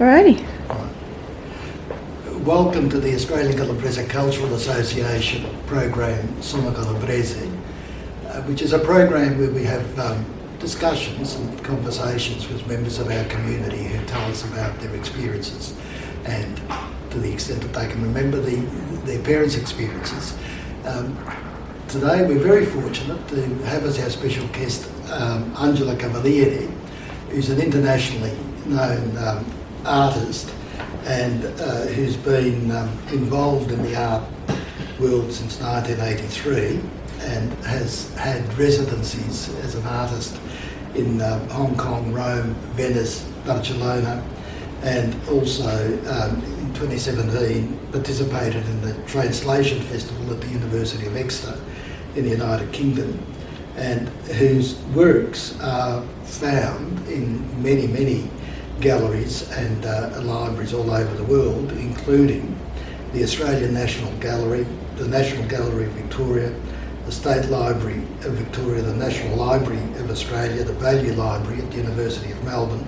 Alrighty. Welcome to the Australian Calabrese Cultural Association program, Calabrese, which is a program where we have discussions and conversations with members of our community who tell us about their experiences and, to the extent that they can remember, their parents' experiences. Today we're very fortunate to have as our special guest Angela Cavelieri, who's an internationally known artist and who's been involved in the art world since 1983 and has had residencies as an artist in Hong Kong, Rome, Venice, Barcelona, and also in 2017 participated in the Translation Festival at the University of Exeter in the United Kingdom, and whose works are found in many galleries and libraries all over the world, including the Australian National Gallery, the National Gallery of Victoria, the State Library of Victoria, the National Library of Australia, the Baillieu Library at the University of Melbourne,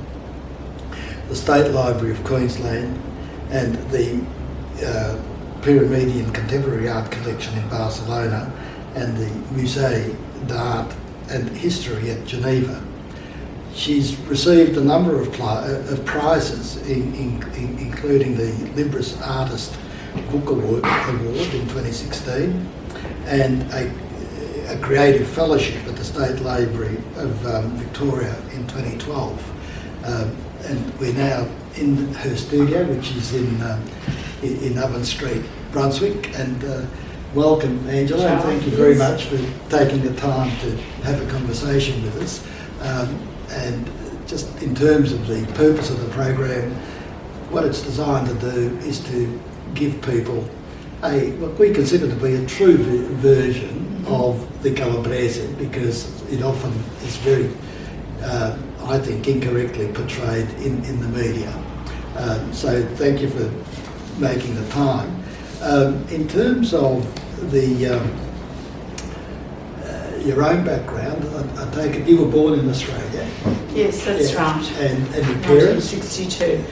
the State Library of Queensland, and the Pyramidal Contemporary Art Collection in Barcelona, and the Musée d'Art and History at Geneva. She's received a number of prizes, including the Libris Artist Book Award in 2016 and a Creative Fellowship at the State Library of Victoria in 2012. And we're now in her studio, which is in Owen Street, Brunswick. And welcome, Angela, and thank you very much for taking the time to have a conversation with us. And just in terms of the purpose of the program, what it's designed to do is to give people what we consider to be a true version of the Calabrese, because it often is very, I think, incorrectly portrayed in the media. So thank you for making the time. In terms of your own background, I take it you were born in Australia. Yes, that's right. And your parents? 1962.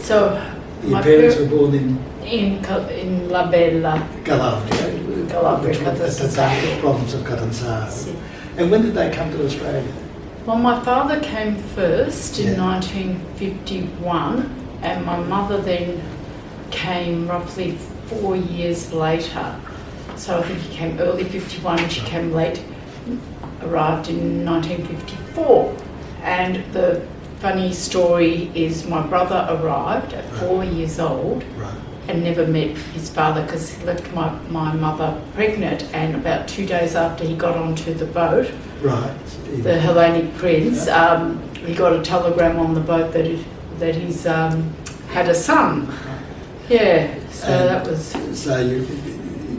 So your parents were born in La Bella, Calabria, that's the province of Catanzaro. And when did they come to Australia? Well, my father came first in 1951, and my mother then came roughly 4 years later. So I think he came early 51 and she came late, arrived in 1954. And the funny story is my brother arrived at 4 years old and never met his father because he left my mother pregnant, and about 2 days after he got onto the boat, the Hellenic Prince, he got a telegram on the boat that he's had a son. Yeah, so and that was... So you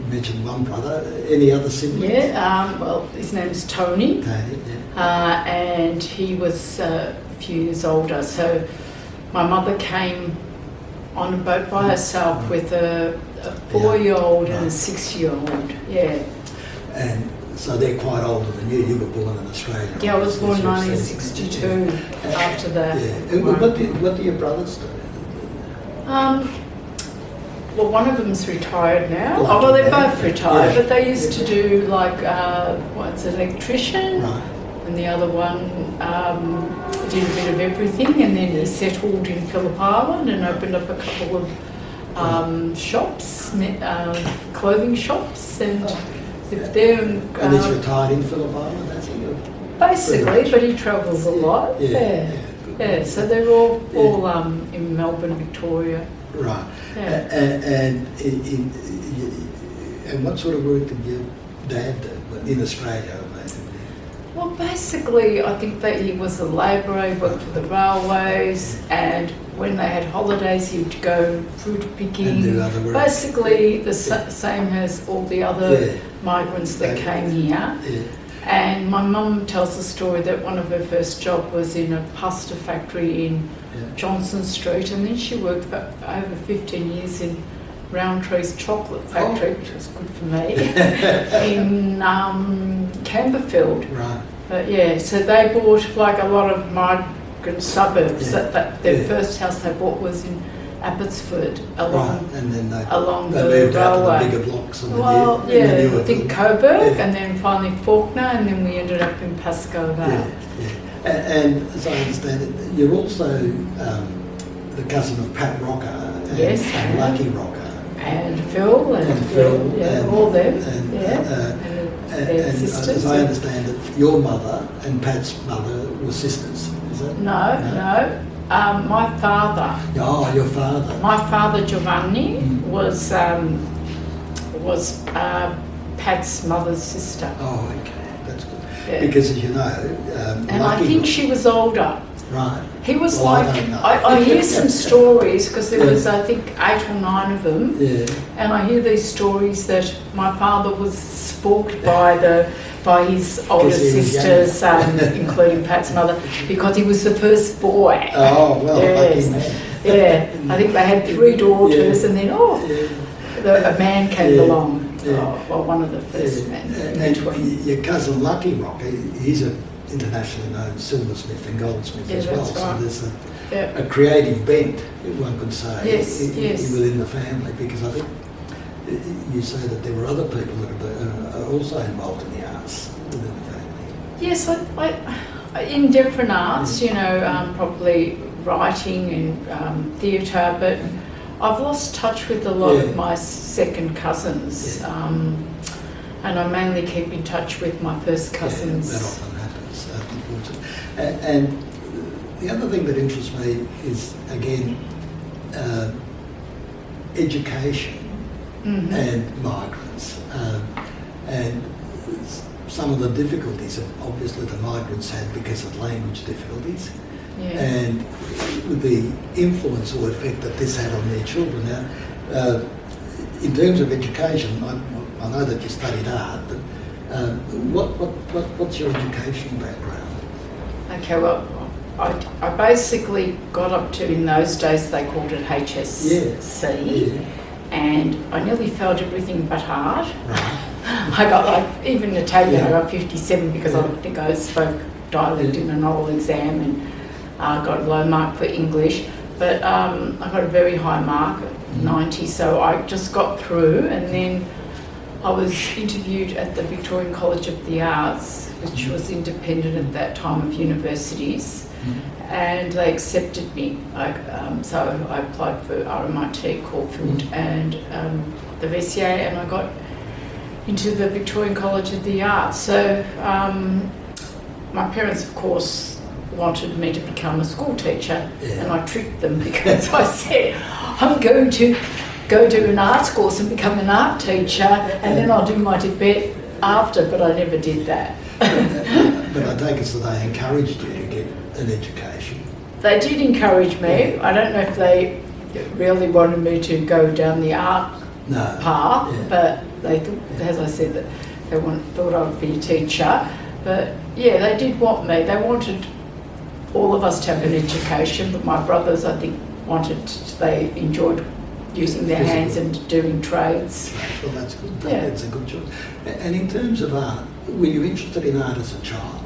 mentioned one brother. Any other siblings? Yeah, well, his name's Tony. Tony, yeah. And he was a few years older. So my mother came on a boat by herself with a 4-year-old and a 6-year-old. Yeah. And so they're quite older than you. You were born in Australia. Yeah, I was born in 1962. After that. Yeah. What do your brothers do? Well, one of them's retired now. Well, they're both retired, but they used to do like, what's an electrician, and the other one did a bit of everything, and then he settled in Phillip Island and opened up a couple of shops, clothing shops, and lived there. And he's retired in Phillip Island, that's it? Basically, but he travels a lot. Yeah. So they're all in Melbourne, Victoria. Right. Yeah. And what sort of work did your dad do in Australia? Well, basically, I think that he was a labourer, he worked for the railways, and when they had holidays, he'd go fruit picking. And do other work. Basically, the same as all the other migrants that came here. Yeah. And my mum tells the story that one of her first jobs was in a pasta factory in Johnson Street, and then she worked for over 15 years in Rowntree's chocolate factory, which was good for me, in Camberfield. Right. But yeah, so they bought like a lot of American suburbs. Yeah. That their Yeah. first house they bought was in Abbotsford, Right, along and then along they the moved out to the railway. bigger blocks and Well, the newer I think building. Coburg, Yeah. and then finally Faulkner, and then we ended up in Pascoe Vale. Yeah, yeah. And as I understand it, you're also the cousin of Pat Rocker and, Yes, and yeah. Lucky Rocker. And Phil, And Phil, yeah, and- all them, and, and their And sisters. as I understand it, your mother and Pat's mother were sisters, is it? No. My father, Oh, your father. Giovanni, Mm. was Pat's mother's sister, Oh, okay, that's good. Yeah. Because, as you know, and I Lucky think she was older. right. He was Well, I like, don't know. I hear some stories because there Yeah. was, I think, 8 or 9 of them. Yeah. And I hear these stories that my father was spooked by his older Because he was sisters, including Pat's mother, because he was the first boy. Oh, well, Yes. lucky man. Yeah, I think they had 3 daughters, Yeah. and then Yeah. a man came Yeah. along. Yeah. Oh, well, one of the first Yeah. men. And your cousin Lucky Rock, he's an internationally known silversmith and goldsmith Yeah, as well. that's So right. there's Yeah. a creative bent, one could say, Yes, yes. within the family, because I think you say that there were other people that are also involved in the arts within the family. Yes, I in different arts, probably writing and theatre, but I've lost touch with a lot Yeah. of my second cousins, Yeah. and I mainly keep in touch with my first cousins. Yeah, that often happens, unfortunately. And the other thing that interests me is, again, education Mhm. and migrants. And some of the difficulties, obviously, the migrants had because of language difficulties, Yeah. and with the influence or effect that this had on their children. Now, in terms of education, I know that you studied art, but what's your educational background? Okay, well, I basically got up to, in those days they called it HSC, Yeah. and I nearly failed everything but art. Right. I got even Italian, I Yeah. got 57 because I think I spoke dialect in an oral exam, and got a low mark for English, but I got a very high mark, 90, so I just got through, and then I was interviewed at the Victorian College of the Arts, which was independent at that time of universities, and they accepted me. So I applied for RMIT, Caulfield, and the VCA, and I got into the Victorian College of the Arts. So my parents, of course, wanted me to become a school teacher, Yeah. and I tricked them because I said, I'm going to go do an arts course and become an art teacher, and then I'll do my Tibet after, but I never did that. But I take it that they encouraged you to get an education. They did encourage me. I don't know if they really wanted me to go down the art No. path, Yeah. but they thought, as I said, that they thought I would be a teacher. But yeah, they did want me. They wanted all of us to have an education, but my brothers, I think, they enjoyed using their hands and doing trades. Well, that's good. Yeah. That's a good choice. And in terms of art, were you interested in art as a child?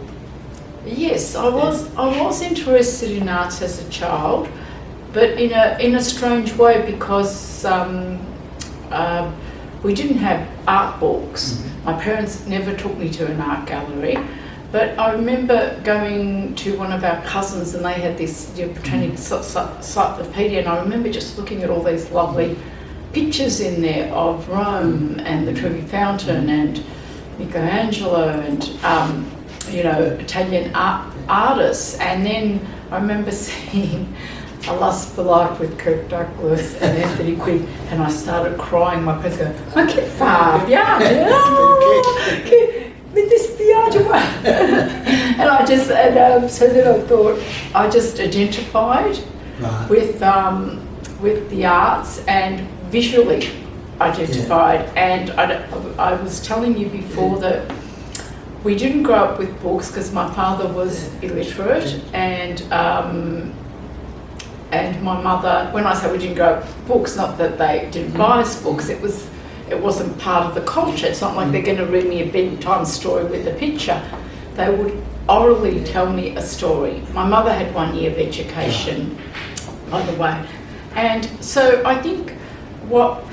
Yes, I was interested in arts as a child, but in a strange way, because we didn't have art books. My parents never took me to an art gallery, but I remember going to one of our cousins, and they had this botanic encyclopedia, and I remember just looking at all these lovely pictures in there of Rome and the Trevi Fountain and Michelangelo and Italian artists, and then I remember seeing A Lust for Life with Kirk Douglas and Anthony Quinn, and I started crying. My parents go, "Ma che fa? Piange? With this piange?" And so then I thought, I just identified Right. with the arts and visually identified. And I was telling you before that we didn't grow up with books because my father was illiterate, and my mother, when I say we didn't grow up with books, not that they didn't buy us books, it wasn't part of the culture. It's not like they're going to read me a bedtime story with a picture. They would orally tell me a story. My mother had 1 year of education, by the way. And so I think what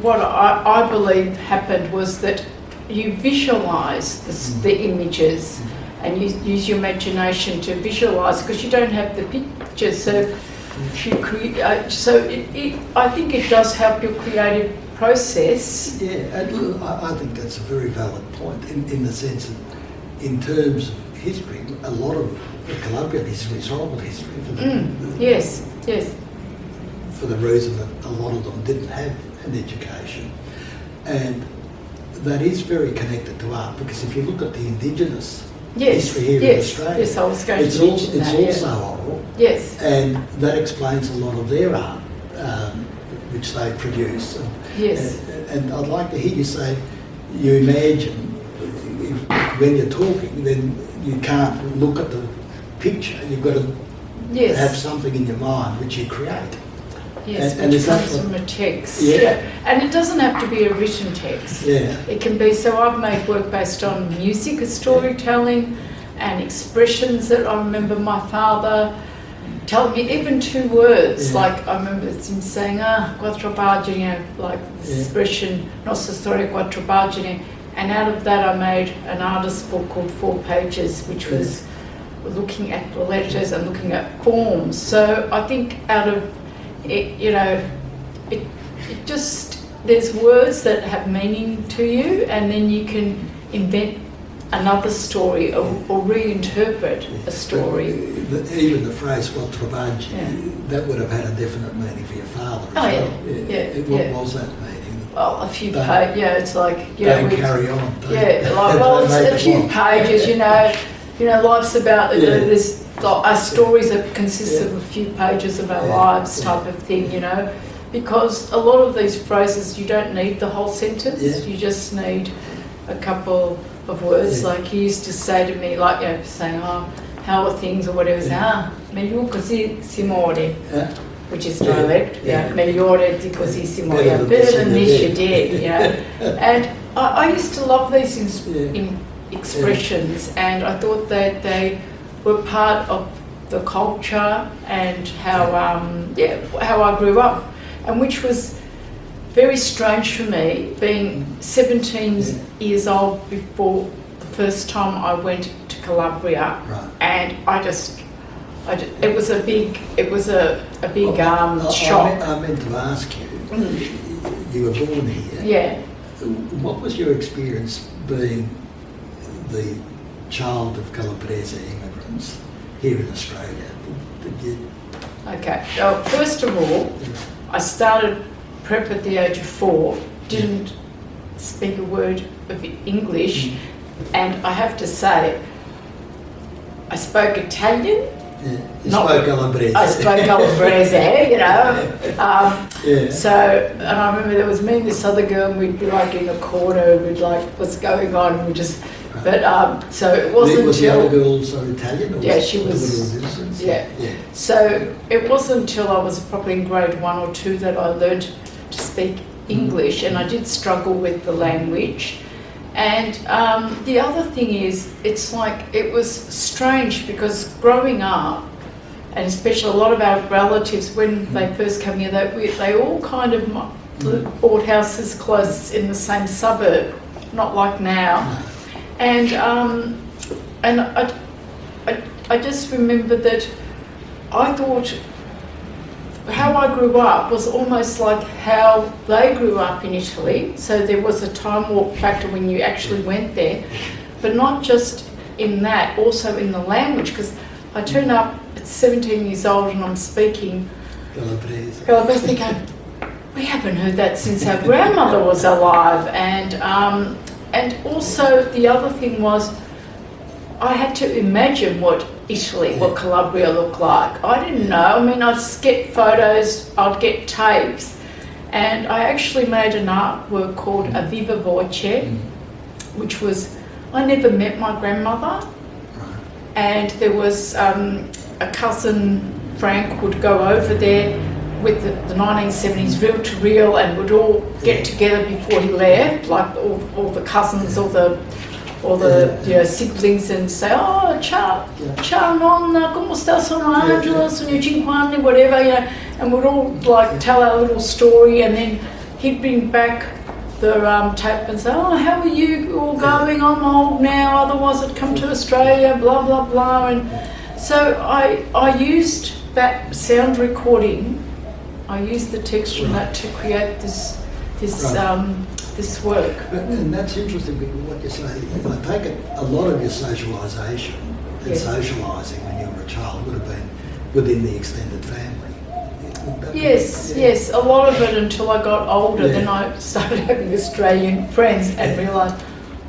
I believe happened was that you visualise the images and you use your imagination to visualise, because you don't have the pictures. So I think it does help your creative process. Yeah, and look, I think that's a very valid point in the sense that in terms of history, a lot of the Calabrian history is oral history. Yes. For the reason that a lot of them didn't have an education. And that is very connected to art, because if you look at the Indigenous history here in Australia, yes, I was going it's to mention also that, oral. Yes. And that explains a lot of their art, which they produce. Yes. And I'd like to hear you say, you imagine, when you're talking, then you can't look at the picture, you've got to have something in your mind which you create. Yes, and which comes from a text. Yeah. And it doesn't have to be a written text. Yeah. It can be, so I've made work based on music, storytelling, and expressions that I remember my father telling me, even 2 words. Like I remember him saying, quattro pagine, like the expression, nostra storia quattro pagine. And out of that I made an artist's book called 4 Pages, which was looking at the letters and looking at forms. So I think out of it, it just, there's words that have meaning to you, and then you can invent another story or reinterpret a story. Even the phrase quattro pagine, that would have had a definite meaning for your father as well. What was that meaning? Well, a few pages, it's like... Don't carry on. It's a few pages, life's about, there's our stories that consist of a few pages of our lives type of thing, because a lot of these phrases, you don't need the whole sentence, you just need a couple of words. Like he used to say to me, saying, how are things or whatever, meglio così si muore, which is dialect, megliore di così si muore, better than this you did, And I used to love these expressions, and I thought that they were part of the culture and how I grew up, and which was very strange for me, being 17 years old before the first time I went to Calabria, and it was a big shock. I meant to ask you, you were born here. Yeah. What was your experience being the child of Calabrese immigrants here in Australia? Okay. Well, first of all, I started prep at the age of 4, didn't speak a word of English, and I have to say, I spoke Italian. You spoke Calabrese. I spoke Calabrese, So, and I remember there was me and this other girl, and we'd be like in a corner, and we'd like, what's going on? And we just, so it wasn't was until... the other girl also Italian? Or she was. Yeah. So it wasn't until I was probably in grade 1 or 2 that I learnt to speak English, and I did struggle with the language. And the other thing is, it's like, it was strange because growing up, and especially a lot of our relatives, when they first came here, they all kind of bought houses close in the same suburb, not like now. And I just remember that I thought how I grew up was almost like how they grew up in Italy. So there was a time warp factor when you actually went there, but not just in that, also in the language, because I turned up at 17 years old and I'm speaking Calabrese thinking, we haven't heard that since our grandmother was alive. And also the other thing was, I had to imagine what Calabria looked like. I didn't know. I mean, I'd get photos, I'd get tapes, and I actually made an artwork called A Viva Voce, which was, I never met my grandmother, and there was a cousin, Frank, would go over there with the 1970s reel to reel, and would all get together before he left, like all the cousins, all the or the siblings and say, oh, ciao, nonna, ¿cómo estás, Angela, sono 5 whatever, and we'd all like tell our little story, and then he'd bring back the tape and say, oh, how are you all going? I'm old now, otherwise I'd come to Australia, blah, blah, blah. And so I used that sound recording, I used the text from that to create this work. And that's interesting because what you say, I take it a lot of your socialisation and socialising when you were a child would have been within the extended family. Yes, a lot of it until I got older. Then I started having Australian friends and realised,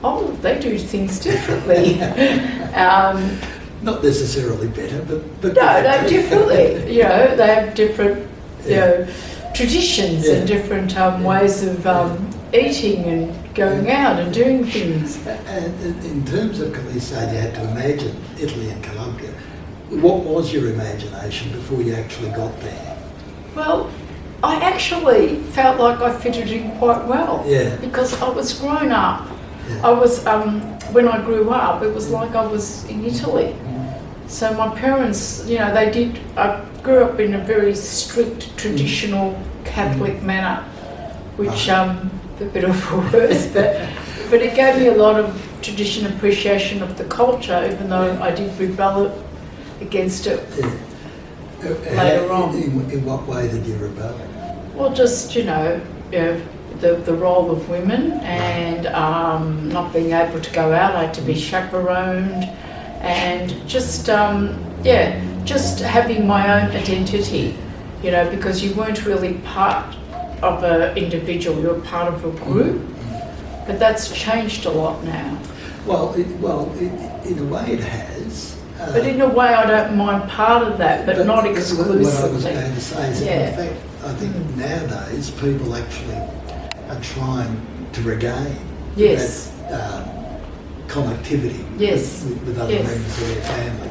oh, they do things differently. Not necessarily better, but no, differently. They have different traditions and different ways of eating and going out and doing things. And in terms of, you said you had to imagine Italy and Colombia. What was your imagination before you actually got there? Well, I actually felt like I fitted in quite well. Because I was grown up. I was, when I grew up, it was like I was in Italy. So my parents, I grew up in a very strict, traditional Catholic manner, which, for better or for worse, but it gave me a lot of tradition appreciation of the culture, even though I did rebel against it. Later on. In what way did you rebel? Well, just, the role of women and not being able to go out. I had to be chaperoned and just having my own identity, because you weren't really part of an individual, you were part of a group. But that's changed a lot now. Well, in a way it has. But in a way, I don't mind part of that, but not exclusively. What I was going to say is, in fact, I think nowadays people actually are trying to regain that connectivity with other members of their family,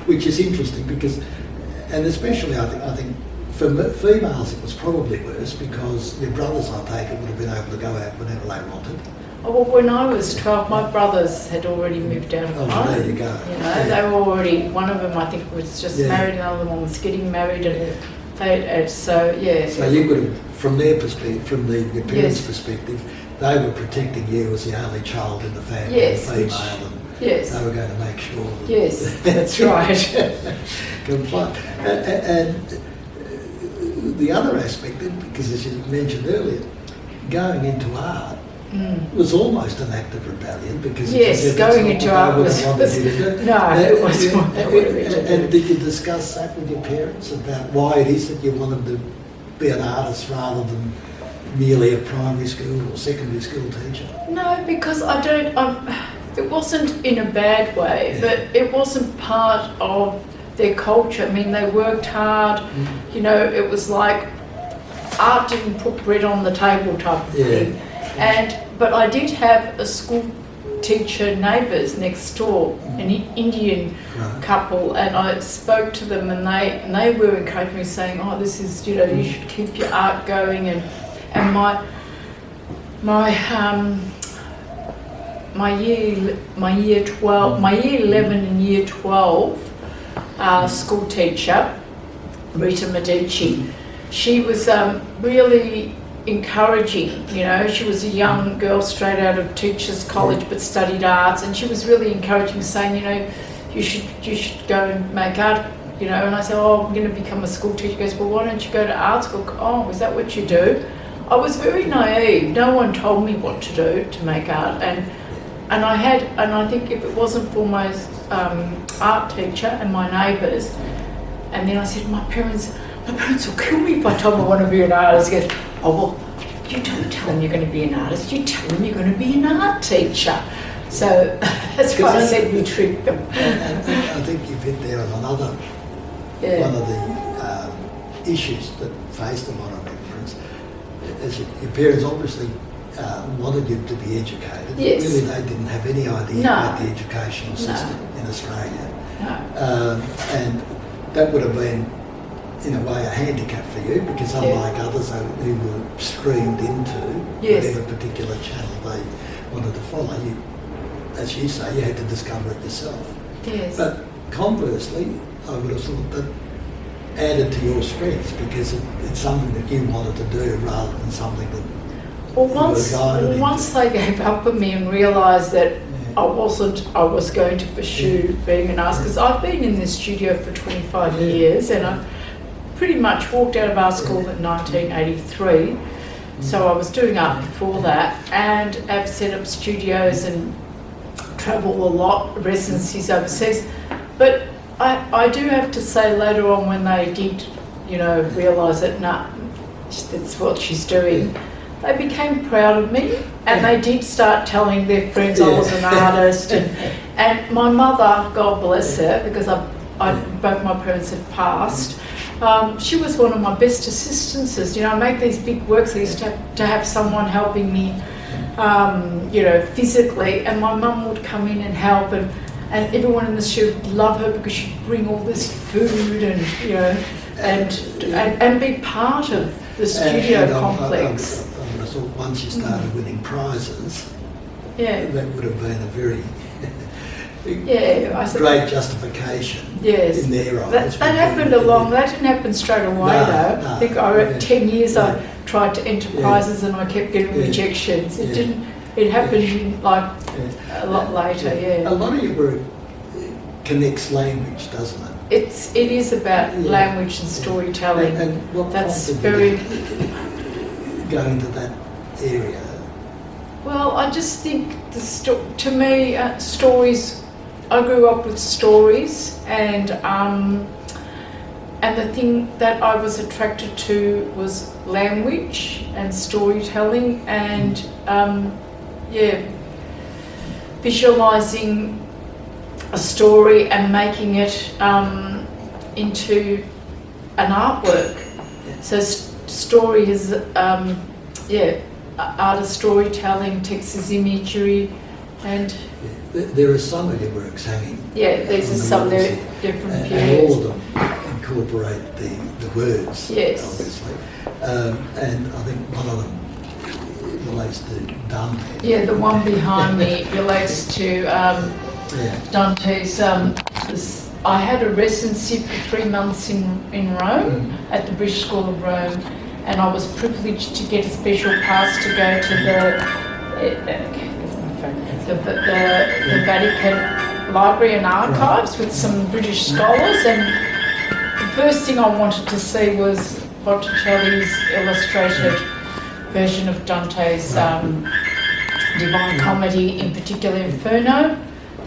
which is interesting because, and especially I think for females it was probably worse because your brothers, I take it, would have been able to go out whenever they wanted. Well, when I was 12, my brothers had already moved out of home. There you go. They were already, one of them I think was just married, another one was getting married, and so you would have, from their perspective, from your parents' perspective, they were protecting you as the only child in the family, female, and they were going to make sure that... Yes, that's right. Comply. And the other aspect, because as you mentioned earlier, going into art, was almost an act of rebellion because going into art was no, it wasn't. And did you discuss that with your parents about why it is that you wanted to be an artist rather than merely a primary school or secondary school teacher? No, because it wasn't in a bad way, but it wasn't part of their culture. I mean, they worked hard. It was like art didn't put bread on the table type of thing. But I did have a school teacher neighbours next door, an Indian couple, and I spoke to them, and they were encouraging me, saying, "Oh, this is you should keep your art going." And my year 11 and year 12 school teacher, Rita Medici, she was really encouraging. She was a young girl straight out of teachers college but studied arts, and she was really encouraging, saying, you should go and make art, and I said, I'm going to become a school teacher. She goes, well, why don't you go to art school? Oh, is that what you do? I was very naive. No one told me what to do to make art, and I think if it wasn't for my art teacher and my neighbours, and then I said, my parents will kill me if I tell them I want to be an artist. He goes, oh, well, you don't tell them you're going to be an artist, you tell them you're going to be an art teacher. So that's why I said we tricked them. And I think you've hit there on another one of the issues that faced a lot of immigrants. As your parents obviously wanted you to be educated. Yes. Really, they didn't have any idea about the educational system in Australia. No. And that would have been, in a way, a handicap for you because unlike others who were streamed into whatever particular channel they wanted to follow, as you say, you had to discover it yourself. Yes. But conversely, I would have thought that added to your strengths because it's something that you wanted to do rather than something that Well, you were guided into. once they gave up on me and realised that I was going to pursue being an artist, because I've been in this studio for 25 years, and I pretty much walked out of art school in 1983. So I was doing art before that, and have set up studios and travel a lot, residencies overseas. But I do have to say later on when they did, realise that, that's what she's doing, they became proud of me, and they did start telling their friends I was an artist. And my mother, God bless her, because both my parents have passed, she was one of my best assistances. I make these big works. I used to have someone helping me, physically, and my mum would come in and help, and everyone in the studio would love her because she'd bring all this food and be part of the studio complex. I thought once you started winning prizes, that would have been a very great justification in their eyes. That happened that didn't happen straight away though. I think 10 years I tried to enter prizes and I kept getting rejections. It happened a lot later, A lot of your work connects language, doesn't it? It is about language and storytelling. And what that's prompted you very... go into that area? Well, I just think to me, stories. I grew up with stories, and the thing that I was attracted to was language and storytelling, and visualising a story and making it into an artwork. So story is art is storytelling, text is imagery, and there are some of your works hanging. These are some different and periods. all of them incorporate the words, obviously. And I think one of them relates to Dante. Yeah, the one behind me relates to Dante's. I had a residency for 3 months in Rome, at the British School of Rome, and I was privileged to get a special pass to go to the Vatican Library and Archives with some British scholars, and the first thing I wanted to see was Botticelli's illustrated version of Dante's Divine Comedy, in particular Inferno.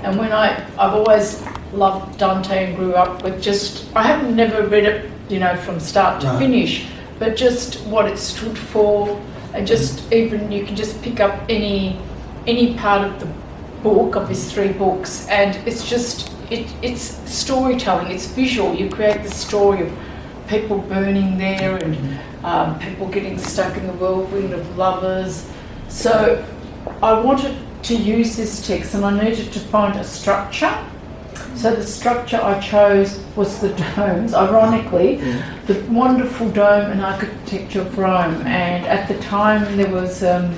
And when I've always loved Dante and grew up with I haven't never read it, from start to finish, but just what it stood for, and just even you can just pick up any part of the book, of his 3 books, and it's just it's storytelling. It's visual. You create the story of people burning there and people getting stuck in the whirlwind of lovers. So I wanted to use this text, and I needed to find a structure. So the structure I chose was the domes, ironically, the wonderful dome and architecture of Rome. And at the time there was a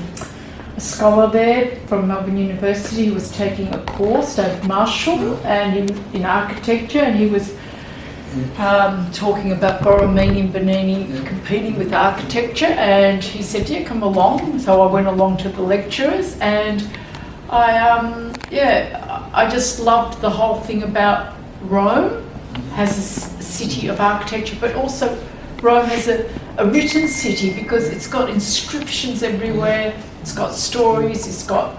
scholar there from Melbourne University who was taking a course, David Marshall, and in architecture, and he was talking about Borromini and Bernini competing with architecture, and he said, come along. So I went along to the lecturers, and I just loved the whole thing about Rome as a city of architecture, but also Rome as a written city, because it's got inscriptions everywhere, it's got stories, it's got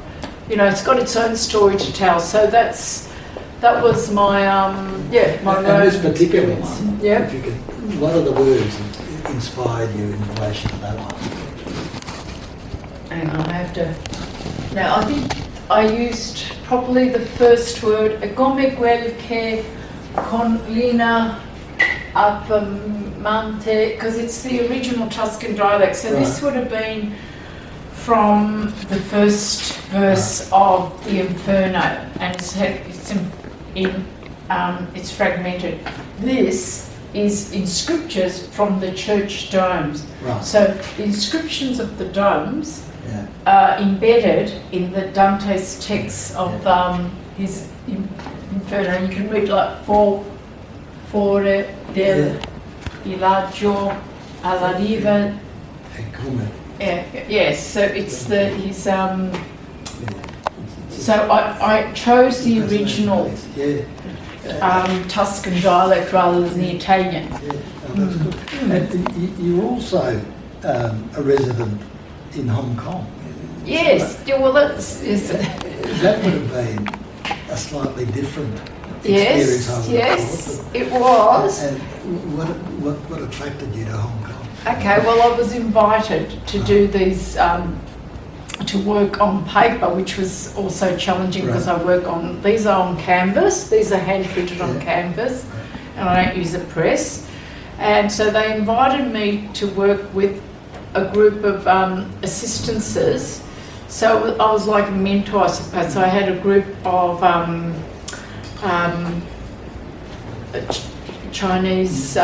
its own story to tell. So that was my my Rome. And this particular one, Yeah. if you could, what are the words that inspired you in relation to that one? Hang on, I have to. Now, I think I used probably the first word, come quel che con lina affamante, because it's the original Tuscan dialect. So this would have been from the first verse of the Inferno, and it's fragmented. This is in scriptures from the church domes. Right. So the inscriptions of the domes embedded in the Dante's text of his Inferno. You can read like for del villaggio alla riva. Yes, so it's his. So I chose the original Tuscan dialect rather than the Italian. That's good. And you're also a resident in Hong Kong. Yes, well that's... That would have been a slightly different experience, I would have thought. It was. And what attracted you to Hong Kong? Okay, well I was invited to do these, to work on paper, which was also challenging because I work on, these are on canvas, these are hand printed on canvas, and I don't use a press. And so they invited me to work with a group of assistances. So I was like a mentor, I suppose. So I had a group of Chinese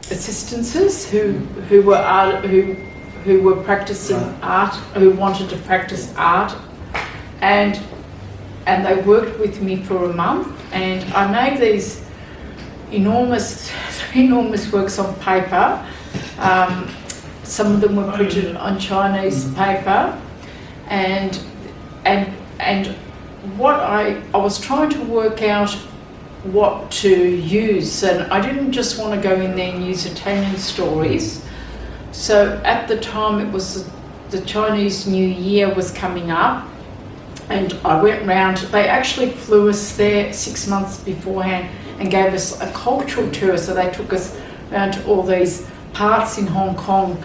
assistances who were practicing art, who wanted to practice art, and they worked with me for a month, and I made these enormous works on paper. Some of them were printed on Chinese paper, and what I was trying to work out what to use, and I didn't just want to go in there and use Italian stories. So at the time it was the Chinese New Year was coming up, and I went round. They actually flew us there 6 months beforehand and gave us a cultural tour. So they took us around to all these parts in Hong Kong,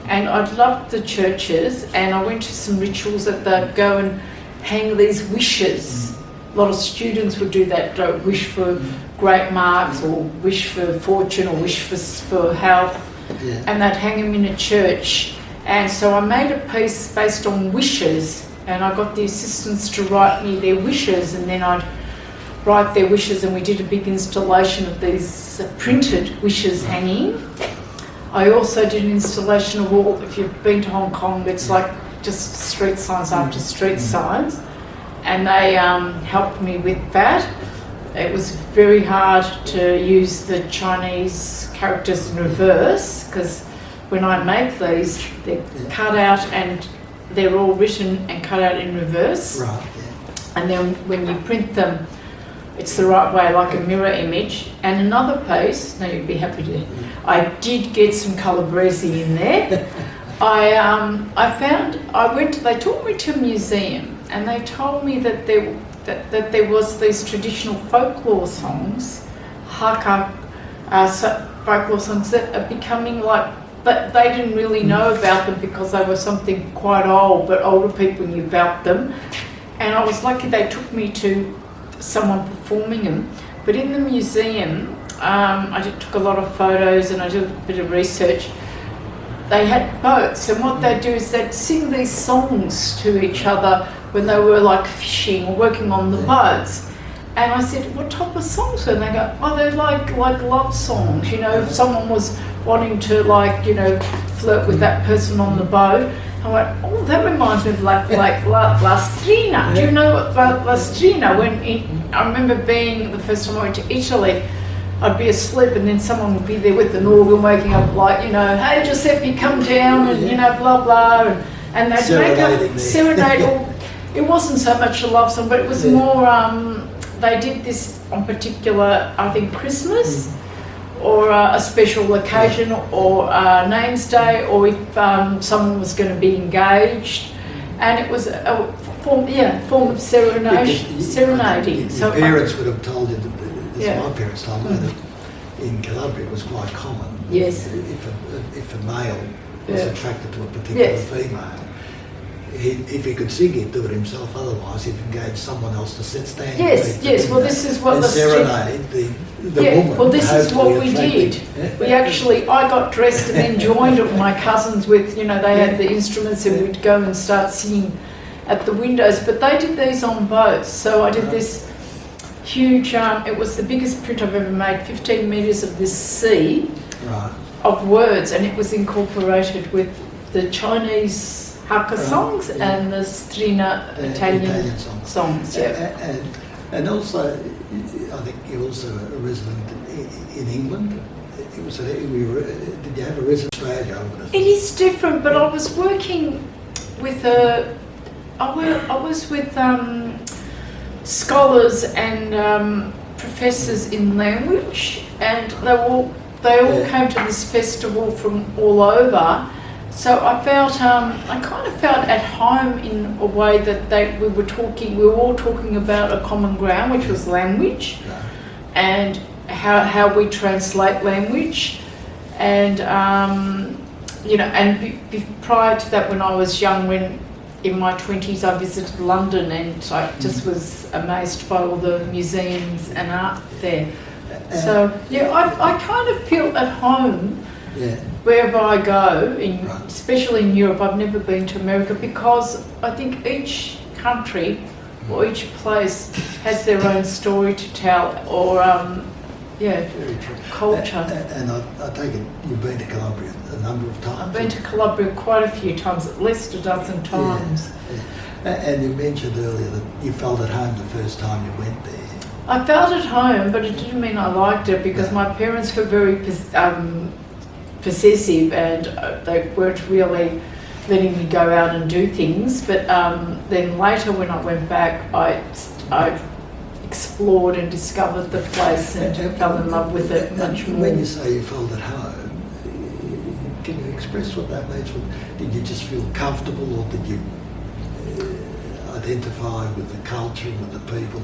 and I loved the churches, and I went to some rituals that they'd go and hang these wishes. A lot of students would do that, wish for great marks or wish for fortune or wish for health, and they'd hang them in a church. And so I made a piece based on wishes, and I got the assistants to write me their wishes, and then I'd write their wishes, and we did a big installation of these printed wishes hanging. I also did an installation of all, if you've been to Hong Kong, it's like just street signs after street signs, and they helped me with that. It was very hard to use the Chinese characters in reverse, because when I make these, they're cut out and they're all written and cut out in reverse. Right, yeah. And then when you print them, it's the right way, like a mirror image. And another piece, now you'd be happy to, I did get some Calabrese in there. They took me to a museum, and they told me that there was these traditional folklore songs, haka folklore songs that are becoming like, but they didn't really know about them because they were something quite old, but older people knew about them. And I was lucky they took me to someone performing them. But in the museum, I took a lot of photos and I did a bit of research. They had boats, and what they'd do is they'd sing these songs to each other when they were like fishing or working on the boats. And I said, what type of songs were they? And they go, oh, they're like love songs, you know, if someone was wanting to flirt with that person on the boat. I went, oh, that reminds me of like La Strina. Do you know what La Strina? I remember being, the first time I went to Italy, I'd be asleep and then someone would be there with an organ waking up like, hey Giuseppe, come down, and blah blah, and they'd make up serenade. It wasn't so much a love song, but it was more, they did this on particular, I think, Christmas, or a special occasion, or Names Day, or if someone was going to be engaged, and it was a form of serenading. Your parents would have told you, my parents told me that in Calabria it was quite common. Yes. If a male was attracted to a particular female, if he could sing, he'd do it himself. Otherwise, he'd engage someone else to stand. Yes. Well, this is what and serenade the woman. Well, this is what we did. I got dressed and then joined with my cousins with, they had the instruments, and we'd go and start singing at the windows. But they did these on boats, so I did this huge. It was the biggest print I've ever made. 15 metres of this sea of words, and it was incorporated with the Chinese haka songs yeah. and the strina Italian songs. Yeah. And also, I think you're also a resident in England. Did you have a resident in Australia? It is different, but I was working with I was with scholars and professors in language, and they all came to this festival from all over. So I felt I kind of felt at home in a way that we were all talking about a common ground, which was language, and how we translate language, and prior to that, when I was young, in my 20s, I visited London, and I just was amazed by all the museums and art there. So yeah, I kind of feel at home wherever I go, especially in Europe. I've never been to America because I think each country or each place has their own story to tell, or Very true. culture. And I take it you've been to Calabria a number of times. I've been to Calabria quite a few times, at least a dozen times. And you mentioned earlier that you felt at home the first time you went there. I felt at home, but it didn't mean I liked it because my parents were very possessive, and they weren't really letting me go out and do things. But then later, when I went back, I explored and discovered the place and fell in love with it much more. When you say you felt at home, can you express what that means? Did you just feel comfortable, or did you identify with the culture, with the people?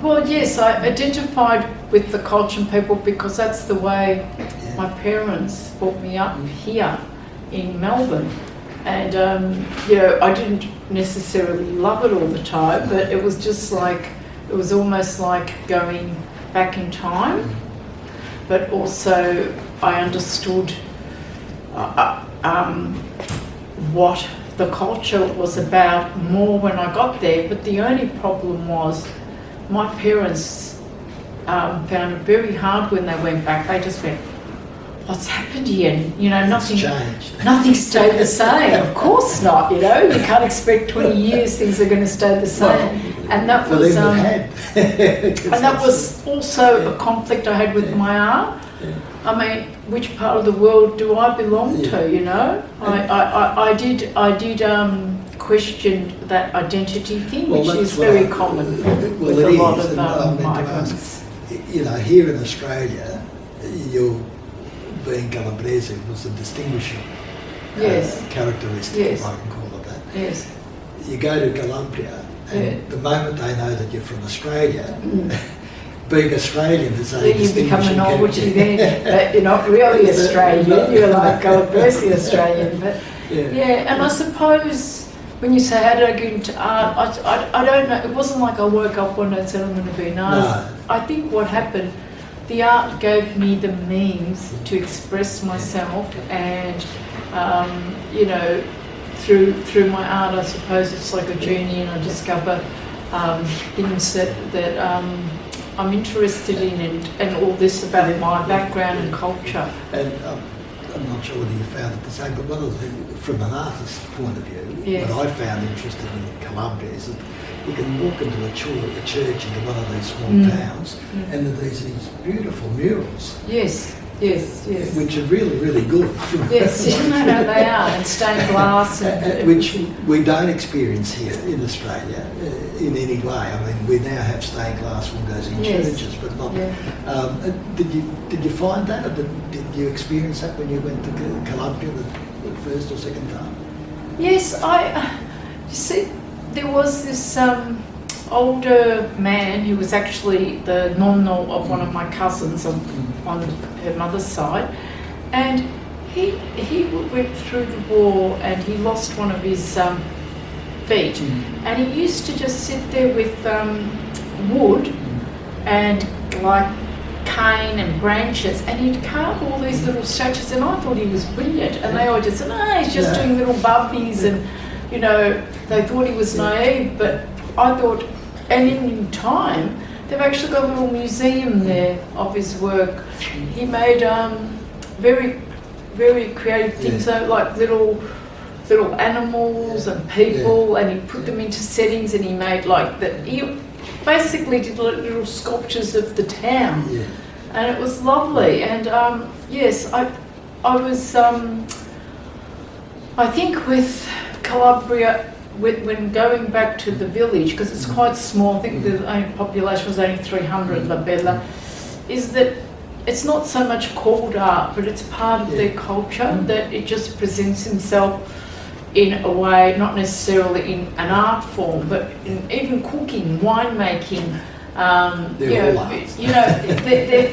Well, yes, I identified with the culture and people because that's the way my parents brought me up here in Melbourne. And, I didn't necessarily love it all the time, but it was just like, it was almost like going back in time. But also I understood what the culture was about more when I got there. But the only problem was my parents found it very hard when they went back. They just went, what's happened here? And, nothing stayed the same. Of course not, you can't expect 20 years things are going to stay the same. And that was and that was also a conflict I had with my art. I mean, which part of the world do I belong to, I did question that identity thing, which is very common with a lot of migrants. Here in Australia, you're being Calabrese was a distinguishing characteristic, if I can call it that. Yes. You go to Calabria, and the moment they know that you're from Australia, being Australian is a you become a novelty then, but you're not really Australian, you're like Calabrese Australian. But and I suppose when you say how did I get into art, I don't know, it wasn't like I woke up one day and said I'm going to be an artist. I think what happened, the art gave me the means to express myself, and through my art, I suppose it's like a journey, and I discover things that I'm interested in, and all this about my background and culture. And I'm not sure whether you found it the same, but one of the things, from an artist's point of view, what I found interesting in Calabria is that you can walk into a church into one of these small towns, and there's these beautiful murals. Yes. Which are really, really good. Yes, no, they are, and stained glass. Which we don't experience here in Australia in any way. I mean, we now have stained glass windows in churches, but not. Did you find that, or did you experience that when you went to Calabria the first or second time? Yes, you see, there was this older man who was actually the nonno of one of my cousins on her mother's side, and he went through the war and he lost one of his feet, and he used to just sit there with wood and like cane and branches, and he'd carve all these little statues, and I thought he was brilliant, and they all just said, no, he's just doing little bubbies, and they thought he was naive, but I thought, and in time, they've actually got a little museum there of his work. He made very, very creative things, like little little animals and people, and he put them into settings, and he made like that. He basically did little sculptures of the town, and it was lovely. And yes, I was. I think with Calabria, when going back to the village, because it's quite small, I think the population was only 300, La Bella, is that it's not so much called art, but it's part of their culture, that it just presents himself in a way, not necessarily in an art form, but in even cooking, winemaking, they're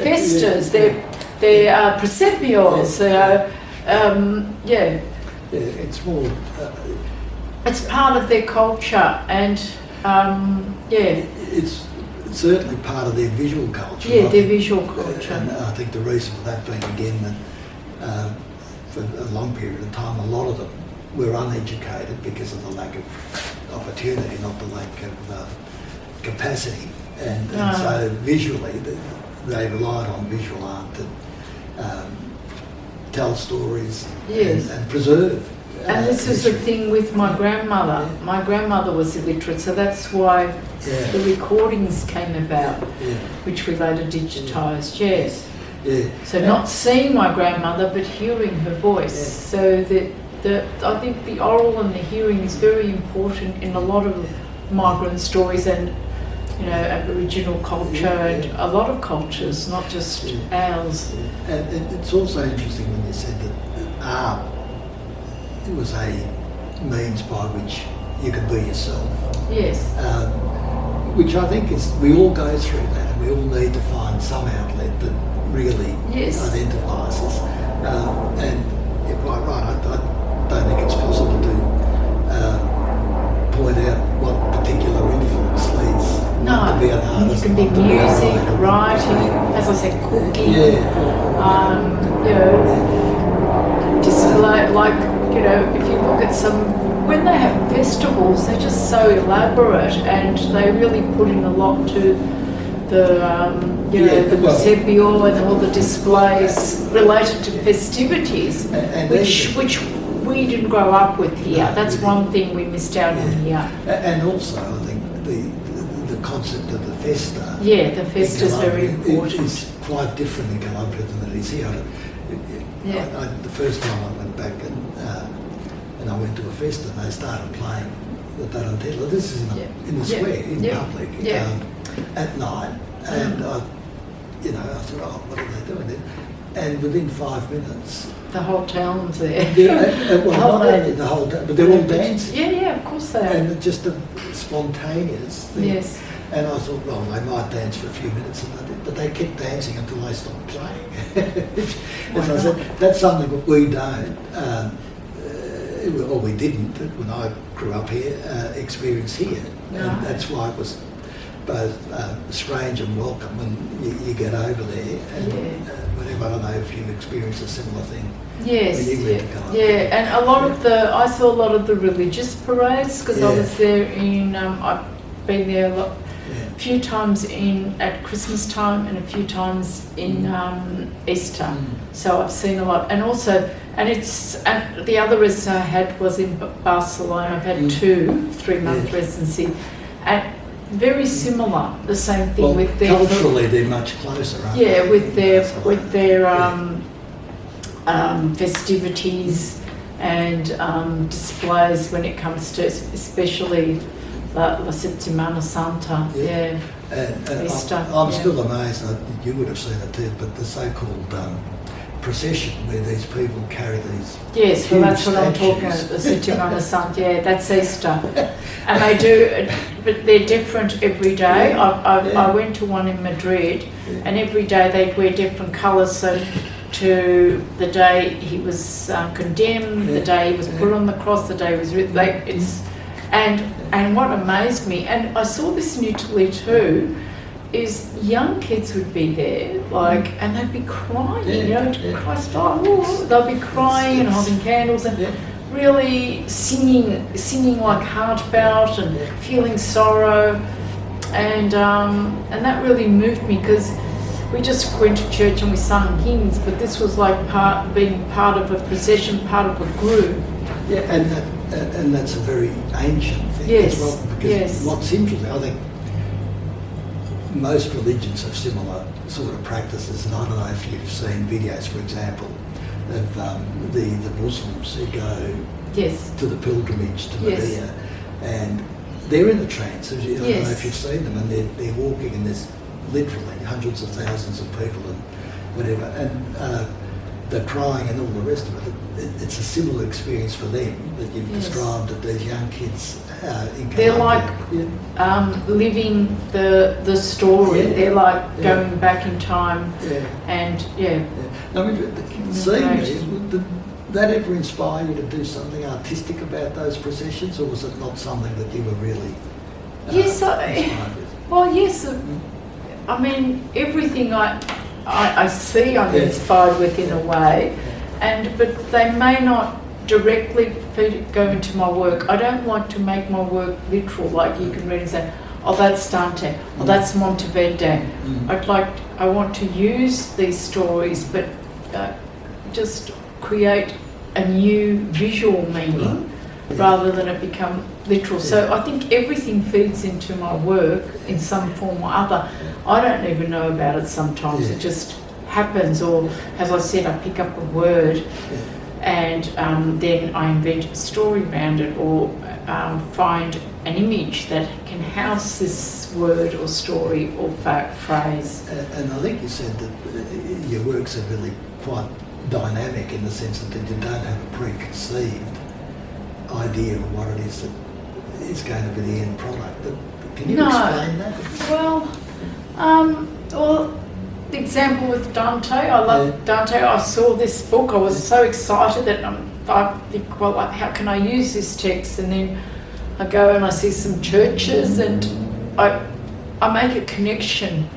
festas, they're presepios, it's more. It's part of their culture, and it's certainly part of their visual culture. Yeah, their visual culture. And I think the reason for that being, again, that for a long period of time, a lot of them were uneducated because of the lack of opportunity, not the lack of capacity. And so visually, they relied on visual art to tell stories and preserve. And this is the thing with my grandmother. My grandmother was illiterate, so that's why the recordings came about, which we later digitised, So not seeing my grandmother, but hearing her voice. So I think the oral and the hearing is very important in a lot of migrant stories and, Aboriginal culture and a lot of cultures, not just ours. And it's also interesting when you said that art was a means by which you could be yourself. Yes. Which I think is, we all go through that, and we all need to find some outlet that really identifies us. And you're quite right, I don't think it's possible to point out what particular influence leads to be an artist. It can be music, writing, as I said, cooking, display, if you look at when they have festivals, they're just so elaborate, and they really put in a lot to the, the presepio and all the displays related to festivities, which we didn't grow up with here. That's one thing we missed out on here. And also, I think the concept of the festa. Yeah, the festa is very important. It's quite different in Calabria than it is here. The first time I went back and I went to a festa, and they started playing the tarantella. This is in the square, in public, at night. And I thought, what are they doing there? And within 5 minutes, the whole town's there. The whole town, but they're all dancing. Yeah, of course they are. And it's just a spontaneous thing. Yes. And I thought, well, they might dance for a few minutes, but they kept dancing until they stopped playing. As I said, that's something that we don't, or we didn't, when I grew up here, experience here. No. And that's why it was both strange and welcome when you get over there. And whenever, I don't know if you've experienced a similar thing. Yes, and I saw a lot of the religious parades, because I was there I've been there a few times at Christmas time and a few times in Easter. So I've seen a lot, and also, and the other residency I had was in Barcelona. I've had 3-month residency, and very similar. The same thing with their culturally, they're much closer, aren't they? with their festivities and displays when it comes to, especially La Settimana Santa. And Easter, I'm still amazed. You would have seen it too, but the so-called procession where these people carry these that's what I'm talking about, the Settimana Santa, that's Easter. And they do, but they're different every day. I went to one in Madrid, and every day they'd wear different colours, so to the day he was condemned, the day he was put on the cross, the day he was written, and what amazed me, and I saw this in Italy too, is young kids would be there, and they'd be crying, Christ, they'll be crying and holding candles and really singing like heartfelt and feeling sorrow, and that really moved me, because we just went to church and we sung hymns, but this was like being part of a procession, part of a group, Yeah, and that's a very ancient thing Yes, as well. Because yes. what's interesting, I think most religions have similar sort of practices, and I don't know if you've seen videos, for example, of the Muslims who go Yes. to the pilgrimage to Yes. Medina, and they're in a trance. I don't know Yes. if you've seen them, and they're walking, and there's literally hundreds of thousands of people and whatever, and they're crying and all the rest of it. It's a similar experience for them that you've Yes. described, that these young kids in They're Colombia. like living the story. Yeah. They're like Yeah. going back in time, Yeah. and yeah. Yeah. I mean, seeing these, did that ever inspire you to do something artistic about those processions, or was it not something that you were really Yes, inspired with? Well, yes. I mean, everything I see, I'm Yeah. inspired with in a way, but they may not directly go into my work. I don't like to make my work literal, like you can read and say, oh, that's Dante, or that's Monteverde. I want to use these stories, but just create a new visual meaning rather than it become literal. So I think everything feeds into my work in some form or other. I don't even know about it sometimes. Yeah. It just happens, or as I said, I pick up a word and then I invent a story around it, or find an image that can house this word or story or phrase. And I think you said that your works are really quite dynamic in the sense that you don't have a preconceived idea of what it is that is going to be the end product. Can you explain that? Well, the example with Dante, I love Dante. I saw this book, I was so excited that I think, well, how can I use this text? And then I go and I see some churches, and I make a connection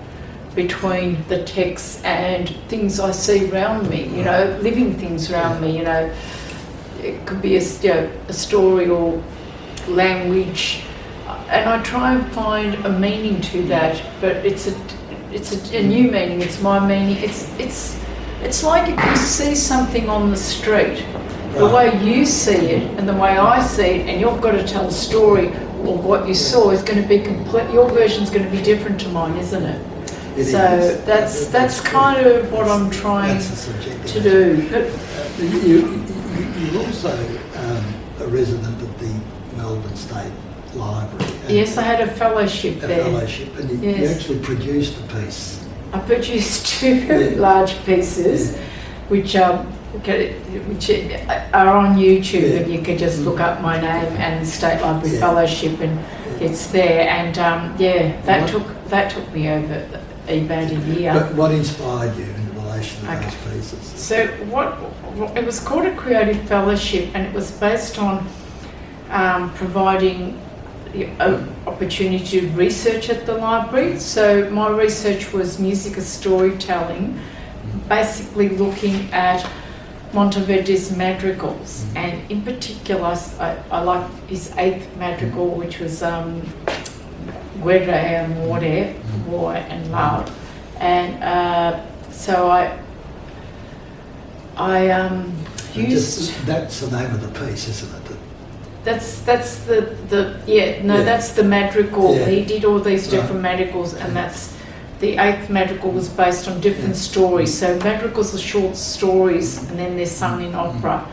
between the text and things I see around me, you know, living things around me, you know. It could be a story or language, and I try and find a meaning to that, but it's a new meaning. It's my meaning. It's like if you see something on the street, the way you see it and the way I see it, and you've got to tell a story of what you saw is going to be your version's going to be different to mine, isn't it? That's kind of what I'm trying to do. You're also a resident of the Melbourne State Library. Yes, I had a fellowship there. And you actually produced a piece. I produced two large pieces, which are on YouTube, and you can just look up my name and State Library Fellowship, and it's there. And that took me over about a year. But what inspired you in relation to those pieces? So it was called a creative fellowship, and it was based on providing the opportunity to research at the library. So my research was music as storytelling, basically looking at Monteverde's madrigals, and in particular I like his eighth madrigal, which was Guerra e Amore, War and Love, and so I used. That's the name of the piece, isn't it? That's that's the madrigal. Yeah. He did all these different madrigals, and that's the eighth madrigal was based on different stories. So madrigals are short stories, and then they're sung in opera.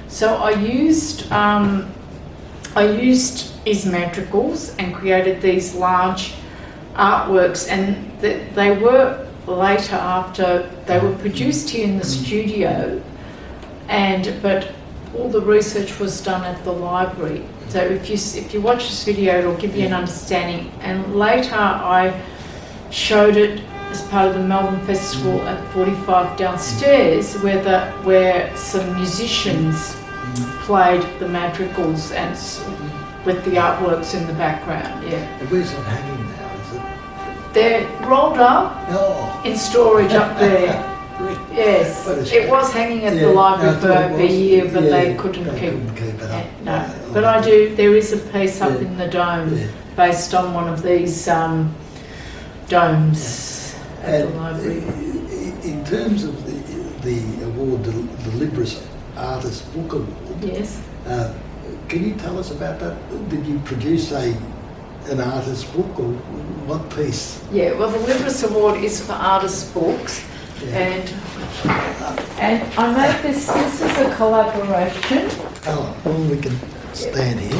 So I used his madrigals and created these large artworks, and they were later, after they were produced here in the studio, but all the research was done at the library. So if you watch this video, it'll give you an understanding. And later I showed it as part of the Melbourne Festival at 45 downstairs, where some musicians played the madrigals and with the artworks in the background. Yeah. Where's it hanging now? Is it? They're rolled up in storage up there. Yes, it was hanging at the library for a year, but they couldn't keep it up. No, but there is a piece up in the dome based on one of these domes at the library. In terms of the award, the Libris Artist Book Award, Yes. Can you tell us about that? Did you produce an artist's book or what piece? Yeah, well, the Libris Award is for artists' books, Yeah. and I made this. This is a collaboration. Oh, well, we can stand here.